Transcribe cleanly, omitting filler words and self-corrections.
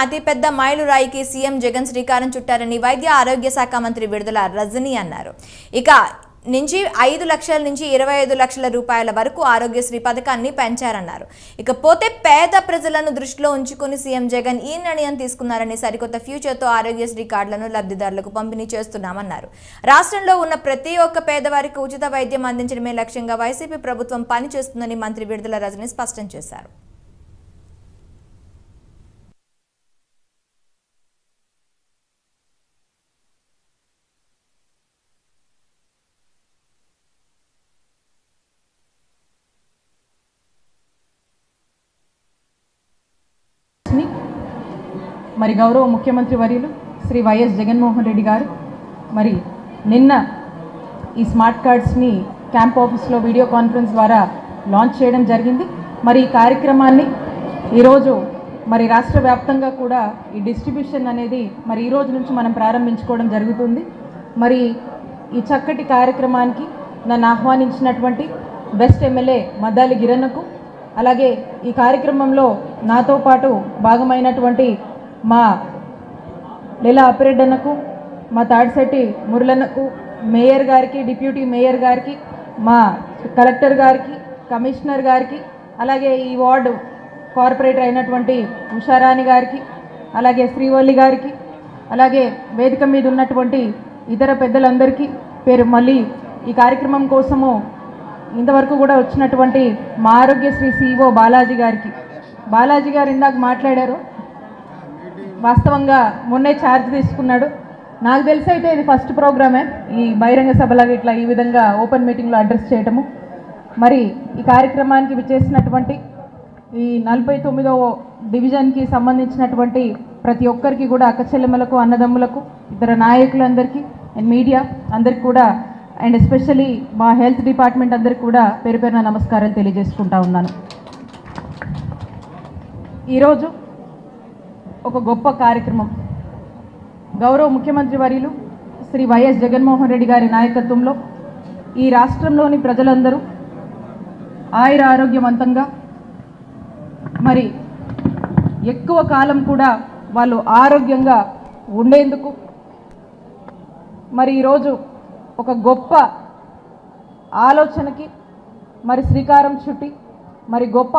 అతిపెద్ద మైలురాయికి సీఎం జగన్ శ్రీకారం చుట్టారని వైద్య ఆరోగ్య శాఖ మంత్రి విడుదల రజనీ అన్నారు. ఇక నుంచి 5 లక్షల నుంచి 25 లక్షల రూపాయల వరకు ఆరోగ్యశ్రీ పథకాన్ని పెంచారన్నారు. ఇకపోతే పేద ప్రజలను దృష్టిలో ఉంచుకుని సీఎం జగన్ ఈ నిర్ణయం తీసుకున్నారని సరికొత్త ఫ్యూచర్తో ఆరోగ్యశ్రీ కార్డులను లబ్ధిదారులకు పంపిణీ చేస్తున్నామన్నారు. రాష్ట్రంలో ఉన్న ప్రతి ఒక్క పేదవారికి ఉచిత వైద్యం అందించడమే లక్ష్యంగా వైసీపీ ప్రభుత్వం పనిచేస్తుందని మంత్రి విడుదల రజనీ స్పష్టం చేశారు. మరి గౌరవ ముఖ్యమంత్రి వర్యులు శ్రీ వైఎస్ జగన్మోహన్ రెడ్డి గారు మరి నిన్న ఈ స్మార్ట్ కార్డ్స్ని క్యాంప్ ఆఫీస్లో వీడియో కాన్ఫరెన్స్ ద్వారా లాంచ్ చేయడం జరిగింది. మరి ఈ కార్యక్రమాన్ని ఈరోజు మరి రాష్ట్ర వ్యాప్తంగా కూడా ఈ డిస్ట్రిబ్యూషన్ అనేది మరి ఈ రోజు నుంచి మనం ప్రారంభించుకోవడం జరుగుతుంది. మరి ఈ చక్కటి కార్యక్రమానికి నన్ను ఆహ్వానించినటువంటి బెస్ట్ ఎమ్మెల్యే మద్దాలి గిరన్నకు, అలాగే ఈ కార్యక్రమంలో నాతో పాటు భాగమైనటువంటి మా లీలా అప్పిరెడ్డన్నకు, మా తాడిశెట్టి మురళన్నకు, మేయర్ గారికి, డిప్యూటీ మేయర్ గారికి, మా కలెక్టర్ గారికి, కమిషనర్ గారికి, అలాగే ఈ వార్డు కార్పొరేటర్ అయినటువంటి ఉషారాణి గారికి, అలాగే శ్రీవల్లి గారికి, అలాగే వేదిక మీద ఉన్నటువంటి ఇతర పెద్దలందరికీ పేరు మళ్ళీ ఈ కార్యక్రమం కోసము ఇంతవరకు కూడా వచ్చినటువంటి మా ఆరోగ్యశ్రీ సిఇఓ బాలాజీ గారికి. బాలాజీ గారు ఇందాక మాట్లాడారు, వాస్తవంగా మొన్నే ఛార్జ్ తీసుకున్నాడు. నాకు తెలిసి అయితే ఇది ఫస్ట్ ప్రోగ్రామే ఈ బహిరంగ సభలాగా ఇట్లా ఈ విధంగా ఓపెన్ మీటింగ్లో అడ్రస్ చేయటము. మరి ఈ కార్యక్రమానికి విచ్చేసినటువంటి ఈ 49వ డివిజన్కి సంబంధించినటువంటి ప్రతి ఒక్కరికి కూడా అక్క చెల్లెమ్మలకు, అన్నదమ్ములకు, ఇతర నాయకులందరికీ అండ్ మీడియా అందరికి కూడా అండ్ ఎస్పెషలీ మా హెల్త్ డిపార్ట్మెంట్ అందరికి కూడా పేరు పేరున నమస్కారాలు తెలియజేసుకుంటా ఉన్నాను. ఈరోజు ఒక గొప్ప కార్యక్రమం గౌరవ ముఖ్యమంత్రి వర్యులు శ్రీ వైఎస్ జగన్మోహన్ రెడ్డి గారి నాయకత్వంలో ఈ రాష్ట్రంలోని ప్రజలందరూ ఆయుర ఆరోగ్యవంతంగా మరి ఎక్కువ కాలం కూడా వాళ్ళు ఆరోగ్యంగా ఉండేందుకు మరి ఈరోజు ఒక గొప్ప ఆలోచనకి మరి శ్రీకారం చుట్టి మరి గొప్ప